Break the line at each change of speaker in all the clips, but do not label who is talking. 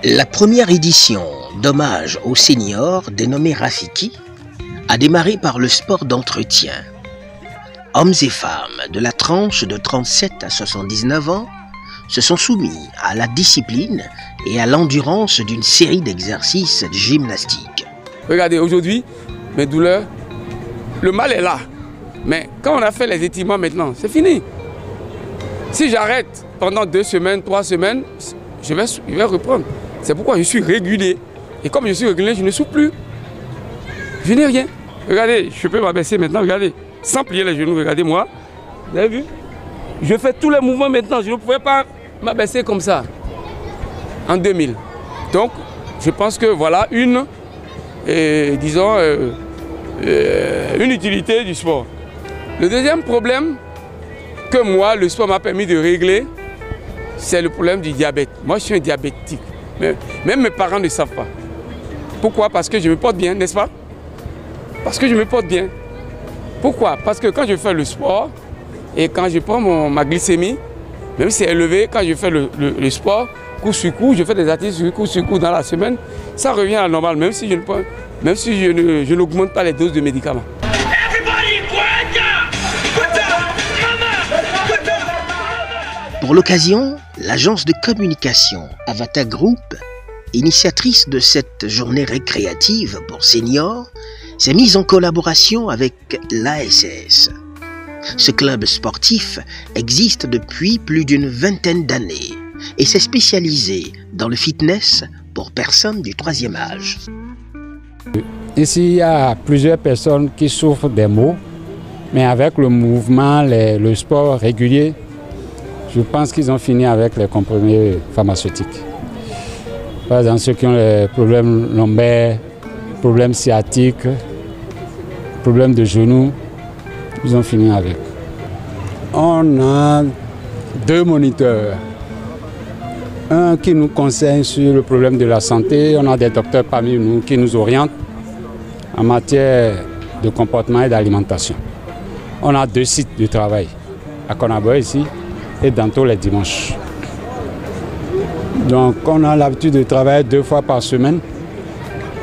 La première édition d'hommage aux seniors, dénommée Rafiki, a démarré par le sport d'entretien. Hommes et femmes de la tranche de 37 à 79 ans se sont soumis à la discipline et à l'endurance d'une série d'exercices gymnastiques.
Regardez, aujourd'hui, mes douleurs, le mal est là. Mais quand on a fait les étirements maintenant, c'est fini. Si j'arrête pendant 2 semaines, 3 semaines, je vais reprendre. C'est pourquoi je suis régulier. Et comme je suis régulier, je ne souffre plus. Je n'ai rien. Regardez, je peux m'abaisser maintenant, regardez. Sans plier les genoux, regardez-moi. Vous avez vu? Je fais tous les mouvements maintenant. Je ne pouvais pas m'abaisser comme ça en 2000. Donc, je pense que voilà une utilité du sport. Le deuxième problème que moi, le sport m'a permis de régler, c'est le problème du diabète. Moi, je suis un diabétique. Mais même mes parents ne savent pas. Pourquoi? Parce que je me porte bien, n'est-ce pas? Parce que je me porte bien. Pourquoi? Parce que quand je fais le sport et quand je prends ma glycémie, même si c'est élevé, quand je fais le sport, coup sur coup, je fais des activités coup sur coup dans la semaine, ça revient à la normale, même si je n'augmente pas les doses de médicaments.
Pour l'occasion, l'agence de communication Avata Group, initiatrice de cette journée récréative pour seniors, s'est mise en collaboration avec l'ASS. Ce club sportif existe depuis plus d'une vingtaine d'années et s'est spécialisé dans le fitness pour personnes du 3e âge.
Ici, il y a plusieurs personnes qui souffrent des maux, mais avec le mouvement, le sport régulier, je pense qu'ils ont fini avec les comprimés pharmaceutiques. Par exemple, ceux qui ont les problèmes lombaires, problèmes sciatiques, problèmes de genoux, ils ont fini avec. On a 2 moniteurs. Un qui nous conseille sur le problème de la santé. On a des docteurs parmi nous qui nous orientent en matière de comportement et d'alimentation. On a 2 sites de travail, à Konaboye ici et Danto les dimanches. Donc on a l'habitude de travailler 2 fois par semaine.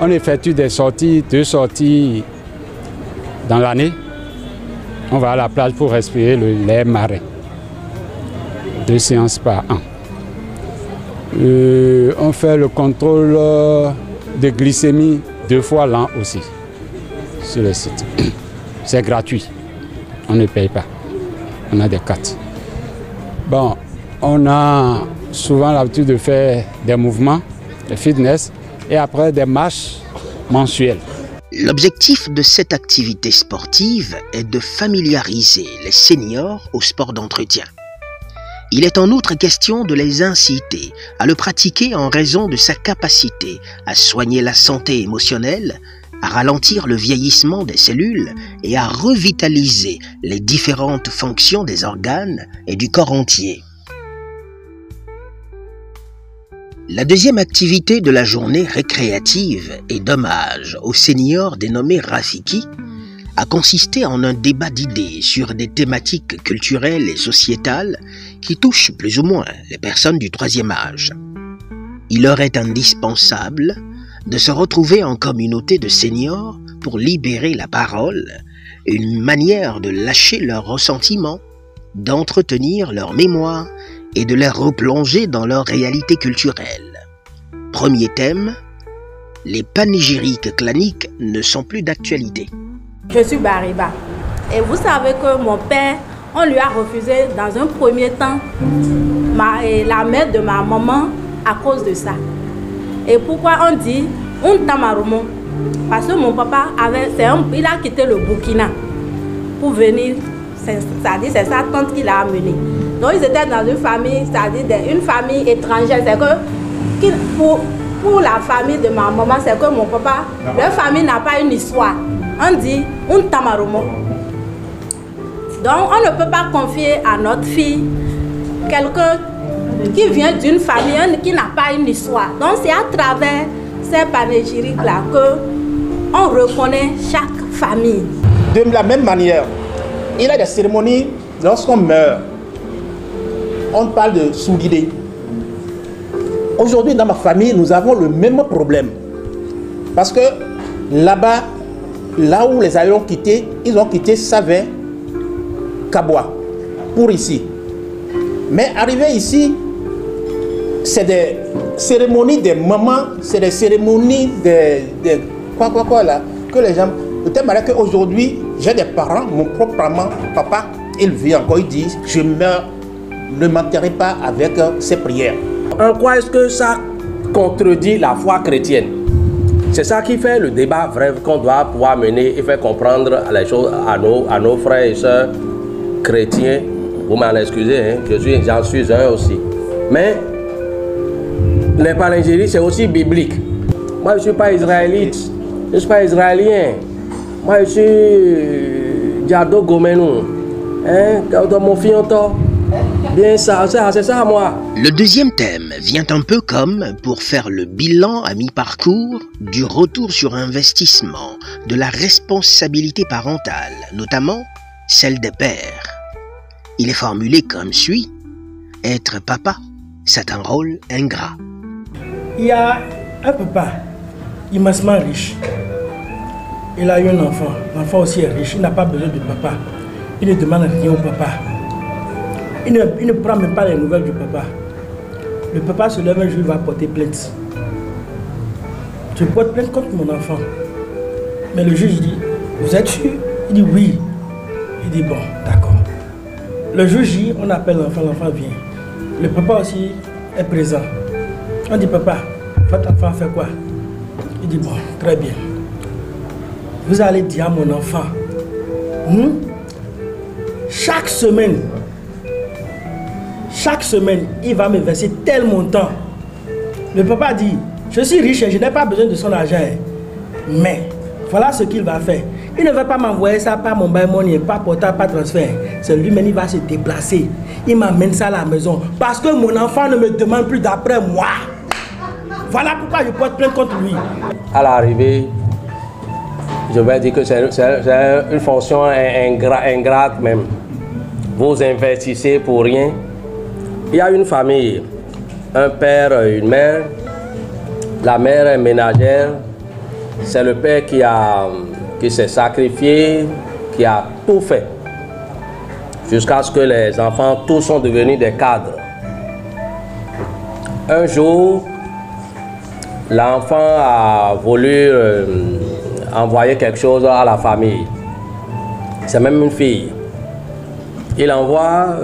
On effectue des sorties, 2 sorties dans l'année. On va à la plage pour respirer l'air marin. 2 séances par an. On fait le contrôle de glycémie 2 fois l'an aussi sur le site. C'est gratuit. On ne paye pas. On a des cartes. Bon, on a souvent l'habitude de faire des mouvements, de fitness et après des marches mensuelles.
L'objectif de cette activité sportive est de familiariser les seniors au sport d'entretien. Il est en outre question de les inciter à le pratiquer en raison de sa capacité à soigner la santé émotionnelle, à ralentir le vieillissement des cellules et à revitaliser les différentes fonctions des organes et du corps entier. La deuxième activité de la journée récréative et d'hommage aux seniors dénommés Rafiki a consisté en un débat d'idées sur des thématiques culturelles et sociétales qui touchent plus ou moins les personnes du 3e âge. Il leur est indispensable de se retrouver en communauté de seniors pour libérer la parole, une manière de lâcher leurs ressentiments, d'entretenir leur mémoire et de les replonger dans leur réalité culturelle. Premier thème, les panégyriques claniques ne sont plus d'actualité.
Je suis Bariba et vous savez que mon père, on lui a refusé dans un premier temps la mère de ma maman à cause de ça. Et pourquoi on dit un tamarumo? Parce que mon papa il a quitté le Burkina pour venir, c'est sa tante qui l'a amené. Donc ils étaient dans une famille, c'est-à-dire une famille étrangère. C'est que pour la famille de ma maman, c'est que mon papa, leur famille n'a pas une histoire. On dit un tamarumo. Donc on ne peut pas confier à notre fille quelqu'un qui vient d'une famille qui n'a pas une histoire. Donc c'est à travers ces panégyriques-là qu'on reconnaît chaque famille. De la même manière, il y a des cérémonies lorsqu'on meurt.
on parle de soudidé. Aujourd'hui, dans ma famille, nous avons le même problème. Parce que là-bas, là où les aïeux ont quitté, ils ont quitté Savé, Kaboua, pour ici. Mais arrivé ici, c'est des cérémonies des mamans, c'est des cérémonies de quoi là, que les gens... De telle manière qu'aujourd'hui, j'ai des parents, mon propre papa, il vit encore, il dit, je meurs, ne m'enterrez pas avec ces prières.
En quoi est-ce que ça contredit la foi chrétienne? C'est ça qui fait le débat vrai qu'on doit pouvoir mener et faire comprendre les choses à nos frères et sœurs chrétiens. Vous m'en excusez, hein? J'en suis un aussi. Mais les palingéries, c'est aussi biblique. Moi, je ne suis pas israélite, je ne suis pas israélien. Moi, je suis Diado Gomenou. Hein? Mon fianto. Bien ça, c'est ça moi.
Le deuxième thème vient un peu comme pour faire le bilan à mi-parcours du retour sur investissement de la responsabilité parentale, notamment celle des pères. Il est formulé comme suit: être papa, c'est un rôle ingrat.
Il y a un papa immensément riche. Il a eu un enfant. L'enfant aussi est riche. Il n'a pas besoin de papa. Il ne demande rien au papa. Il ne prend même pas les nouvelles du papa. Le papa se lève un jour, il va porter plainte. Je porte plainte contre mon enfant. Mais le juge dit, vous êtes sûr? Il dit oui. Il dit bon, d'accord. Le juge dit, on appelle l'enfant, l'enfant vient. Le papa aussi est présent. On dit, papa, votre enfant fait quoi? Il dit, bon, très bien. Vous allez dire à mon enfant, chaque semaine, il va me verser tel montant. Le papa dit, je suis riche et je n'ai pas besoin de son argent. Mais, voilà ce qu'il va faire. Il ne va pas m'envoyer ça par mon bail money, pas portable, pas transfert. C'est lui-même, il va se déplacer. Il m'amène ça à la maison. Parce que mon enfant ne me demande plus d'après moi. Voilà pourquoi je porte plainte contre lui.
À l'arrivée, je vais dire que c'est une fonction ingrate même. Vous investissez pour rien. Il y a une famille, un père, une mère. La mère est ménagère. C'est le père qui s'est sacrifié, qui a tout fait. Jusqu'à ce que les enfants, tous sont devenus des cadres. Un jour, l'enfant a voulu envoyer quelque chose à la famille. C'est même une fille. Il envoie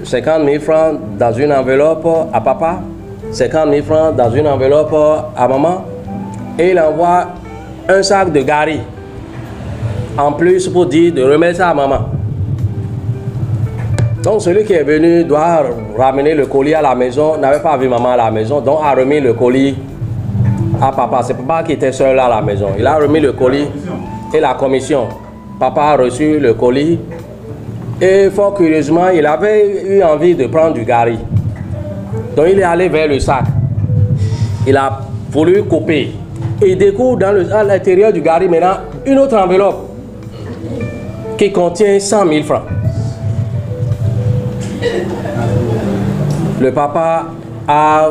50 000 francs dans une enveloppe à papa, 50 000 francs dans une enveloppe à maman, et il envoie un sac de gari en plus pour dire de remettre ça à maman. Donc celui qui est venu doit ramener le colis à la maison, n'avait pas vu maman à la maison, donc a remis le colis à papa. C'est papa qui était seul à la maison. Il a remis le colis et la commission. Papa a reçu le colis et fort curieusement, il avait eu envie de prendre du gari. Donc il est allé vers le sac. Il a voulu couper. Et il découvre à l'intérieur du gari maintenant une autre enveloppe qui contient 100 000 francs. Le papa a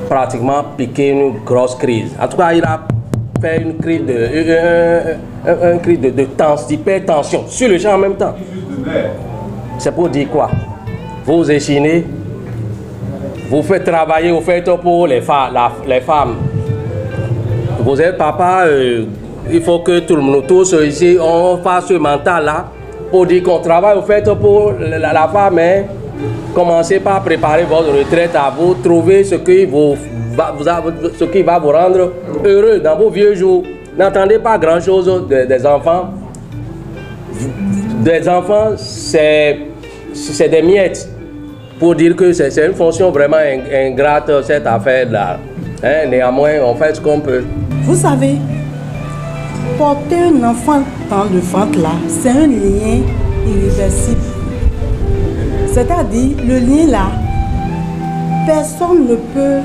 pratiquement piqué une grosse crise. En tout cas, il a fait une crise d'hypertension sur le champ en même temps. C'est pour dire quoi? Vous échinez, vous faites travailler, vous faites pour les femmes. Vous êtes papa, il faut que tout le monde, tous ici, on fasse ce mental-là pour dire qu'on travaille, vous faites pour la femme, hein. Commencez par préparer votre retraite à vous, trouver ce qui va vous rendre heureux dans vos vieux jours. N'attendez pas grand-chose des enfants. Des enfants, c'est des miettes. Pour dire que c'est une fonction vraiment ingrate, cette affaire-là. Hein? Néanmoins, on fait ce qu'on peut.
Vous savez, porter un enfant dans le ventre là, c'est un lien irréversible. C'est-à-dire, le lien là, personne ne peut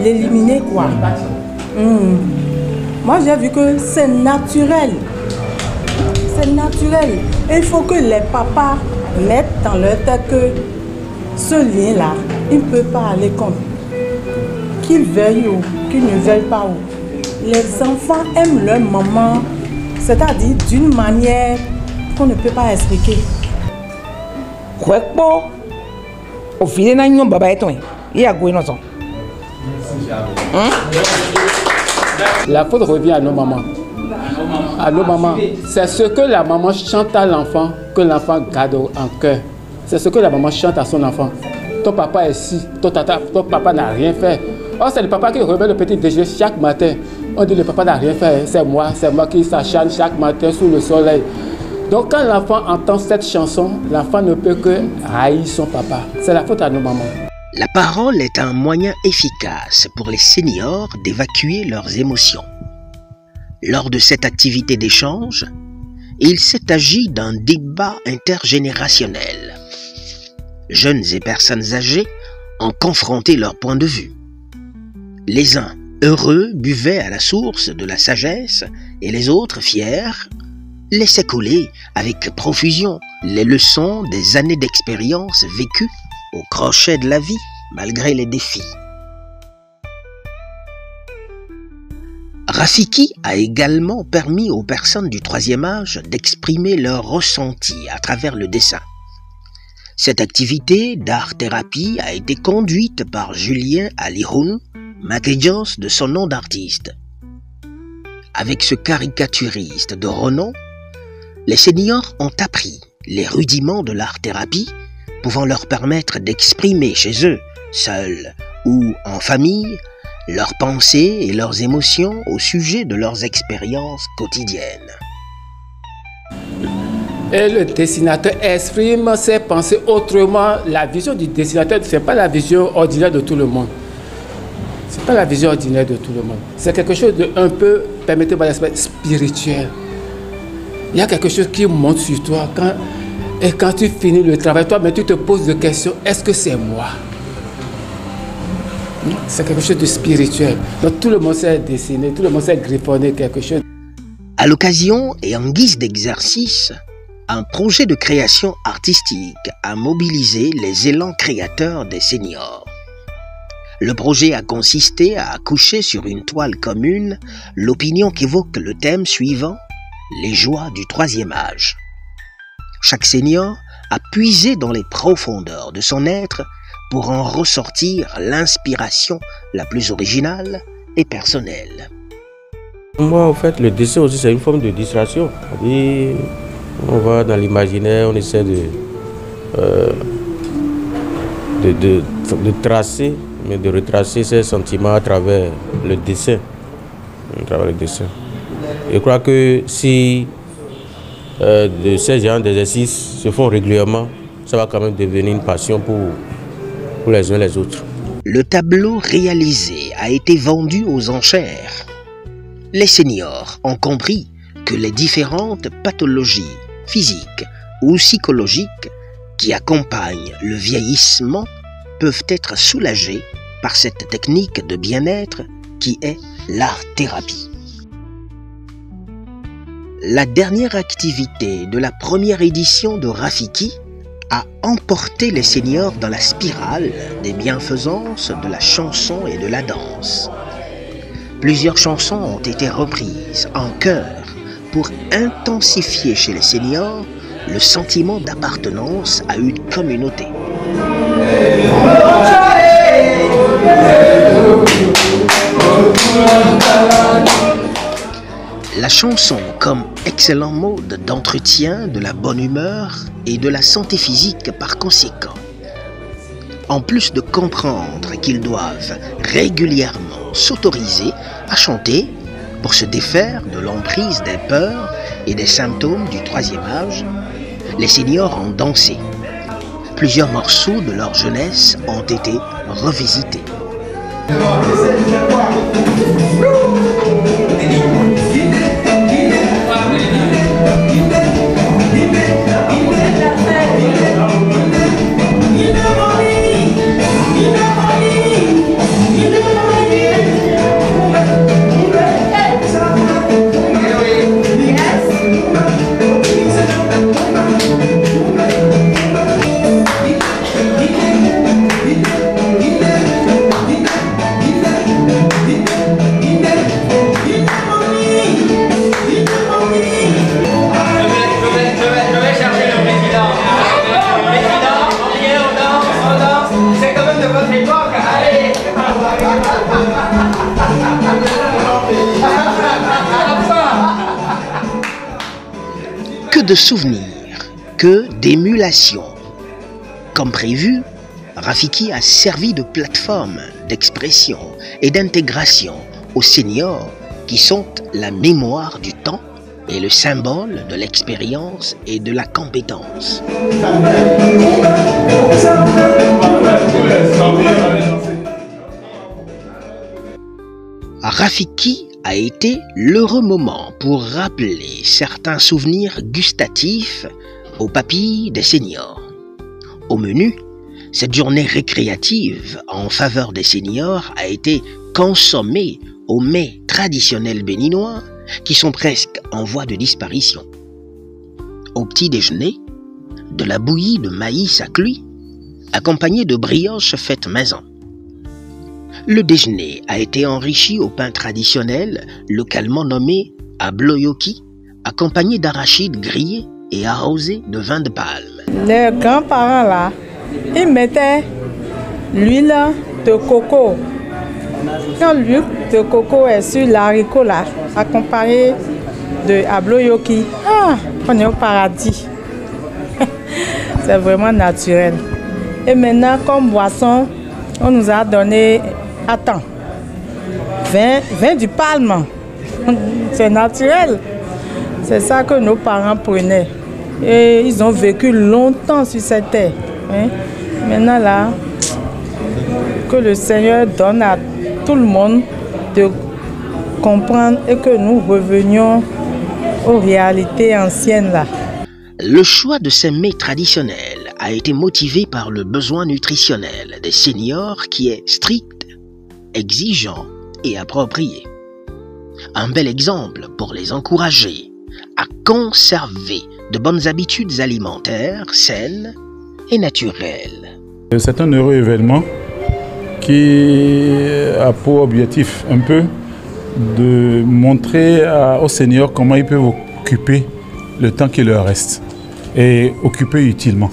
l'éliminer, quoi. Moi, j'ai vu que c'est naturel. C'est naturel. Et il faut que les papas mettre dans leur tête que ce lien-là, il ne peut pas aller comme. Qu'ils veuillent ou qu'ils ne veuillent pas. Les enfants aiment leur maman, c'est-à-dire d'une manière qu'on ne peut pas expliquer.
La faute revient à nos mamans. À nos mamans. C'est ce que la maman chante à l'enfant que l'enfant garde en cœur. C'est ce que la maman chante à son enfant. Ton papa est ici, ton papa n'a rien fait. Oh, c'est le papa qui remet le petit déjeuner chaque matin. On dit le papa n'a rien fait, c'est moi qui s'acharne chaque matin sous le soleil. Donc quand l'enfant entend cette chanson, l'enfant ne peut que haïr son papa. C'est la faute à nos mamans.
La parole est un moyen efficace pour les seniors d'évacuer leurs émotions. Lors de cette activité d'échange, il s'est agi d'un débat intergénérationnel. Jeunes et personnes âgées ont confronté leur point de vue. Les uns, heureux, buvaient à la source de la sagesse et les autres, fiers, laissaient couler avec profusion les leçons des années d'expérience vécues au crochet de la vie malgré les défis. Rafiki a également permis aux personnes du troisième âge d'exprimer leurs ressentis à travers le dessin. Cette activité d'art-thérapie a été conduite par Julien Alihoun, Makejos de son nom d'artiste. Avec ce caricaturiste de renom, les seniors ont appris les rudiments de l'art-thérapie, pouvant leur permettre d'exprimer chez eux, seuls ou en famille, leurs pensées et leurs émotions au sujet de leurs expériences quotidiennes.
Et le dessinateur exprime ses pensées autrement. La vision du dessinateur, ce n'est pas la vision ordinaire de tout le monde. Ce n'est pas la vision ordinaire de tout le monde. C'est quelque chose de un peu, permettez-moi l'aspect spirituel. Il y a quelque chose qui monte sur toi. Quand tu finis le travail, toi-même tu te poses des questions. Est-ce que c'est moi? C'est quelque chose de spirituel. Donc tout le monde sait dessiner, tout le monde sait griffonner quelque chose.
À l'occasion et en guise d'exercice, un projet de création artistique a mobilisé les élans créateurs des seniors. Le projet a consisté à accoucher sur une toile commune l'opinion qu'évoque le thème suivant, les joies du troisième âge. Chaque senior a puisé dans les profondeurs de son être pour en ressortir l'inspiration la plus originale et personnelle.
Moi, en fait, le dessin aussi, c'est une forme de distraction. Et on va dans l'imaginaire, on essaie de tracer, mais de retracer ses sentiments à travers le dessin. Je crois que si de ces genres d'exercices se font régulièrement, ça va quand même devenir une passion pour les uns les autres.
Le tableau réalisé a été vendu aux enchères. Les seniors ont compris que les différentes pathologies physiques ou psychologiques qui accompagnent le vieillissement peuvent être soulagées par cette technique de bien-être qui est l'art-thérapie. La dernière activité de la première édition de Rafiki a emporté les seniors dans la spirale des bienfaisances de la chanson et de la danse. Plusieurs chansons ont été reprises en chœur pour intensifier chez les seniors le sentiment d'appartenance à une communauté. La chanson comme excellent mode d'entretien de la bonne humeur et de la santé physique par conséquent. En plus de comprendre qu'ils doivent régulièrement s'autoriser à chanter pour se défaire de l'emprise des peurs et des symptômes du troisième âge, les seniors ont dansé. Plusieurs morceaux de leur jeunesse ont été revisités. de souvenirs que d'émulation. Comme prévu, Rafiki a servi de plateforme d'expression et d'intégration aux seniors qui sont la mémoire du temps et le symbole de l'expérience et de la compétence. Rafiki a été l'heureux moment pour rappeler certains souvenirs gustatifs aux papilles des seniors. Au menu, cette journée récréative en faveur des seniors a été consommée aux mets traditionnels béninois qui sont presque en voie de disparition. Au petit déjeuner, de la bouillie de maïs à cuit, accompagnée de brioches faites maison. Le déjeuner a été enrichi au pain traditionnel, localement nommé abloyoki, accompagné d'arachides grillés et arrosé de vin de palme.
Les grands-parents là, ils mettaient l'huile de coco. Quand l'huile de coco est sur l'haricot là, accompagné de abloyoki, on est au paradis. C'est vraiment naturel. Et maintenant, comme boisson, on nous a donné, vin du palme. C'est naturel. C'est ça que nos parents prenaient. Et ils ont vécu longtemps sur cette terre. Maintenant là, que le Seigneur donne à tout le monde de comprendre et que nous revenions aux réalités anciennes là.
Le choix de ces mets traditionnels a été motivé par le besoin nutritionnel des seniors qui est strict, exigeant et approprié. Un bel exemple pour les encourager à conserver de bonnes habitudes alimentaires saines et naturelles.
C'est un heureux événement qui a pour objectif un peu de montrer aux seniors comment ils peuvent occuper le temps qui leur reste et occuper utilement.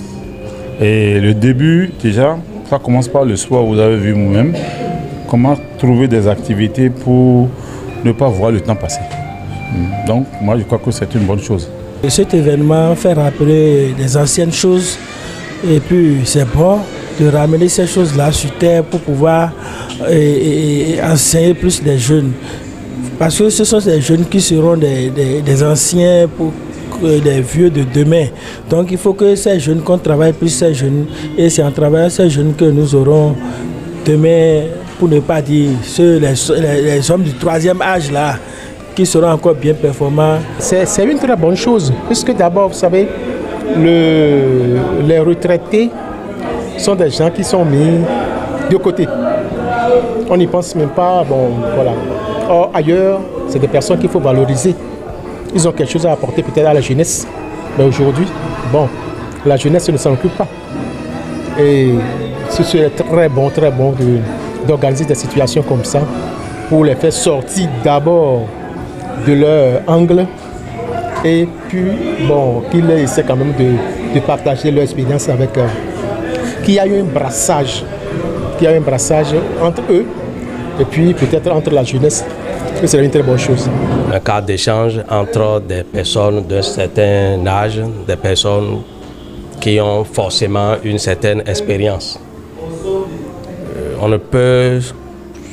Et le début, déjà, ça commence par le soir, vous avez vu vous-même, comment trouver des activités pour ne pas voir le temps passer. Donc, moi, je crois que c'est une bonne chose.
Et cet événement fait rappeler des anciennes choses et puis c'est bon de ramener ces choses-là sur terre pour pouvoir enseigner plus les jeunes. Parce que ce sont des jeunes qui seront des anciens, des vieux de demain. Donc il faut que ces jeunes, qu'on travaille plus ces jeunes, et c'est en travaillant ces jeunes que nous aurons demain, pour ne pas dire les hommes du troisième âge là, qui seront encore bien performants.
C'est une très bonne chose, puisque d'abord, vous savez, les retraités sont des gens qui sont mis de côté. On n'y pense même pas, bon, voilà. Or, ailleurs, c'est des personnes qu'il faut valoriser. Ils ont quelque chose à apporter peut-être à la jeunesse. Mais aujourd'hui, bon, la jeunesse ne s'en occupe pas. Et ce serait très bon d'organiser des situations comme ça pour les faire sortir d'abord de leur angle et puis, bon, qu'ils essaient quand même de partager leur expérience avec eux. Qu'il y a eu un brassage entre eux et puis peut-être entre la jeunesse. C'est une très bonne chose.
Un cadre d'échange entre des personnes d'un certain âge, des personnes qui ont forcément une certaine expérience. On ne peut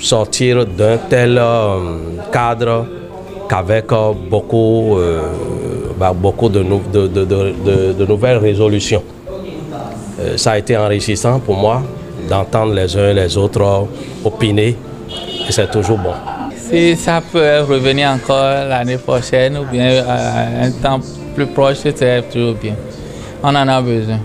sortir d'un tel cadre qu'avec beaucoup de nouvelles résolutions. Ça a été enrichissant pour moi d'entendre les uns et les autres opiner et c'est toujours bon.
Si ça peut revenir encore l'année prochaine ou bien à un temps plus proche, c'est toujours bien. On en a besoin.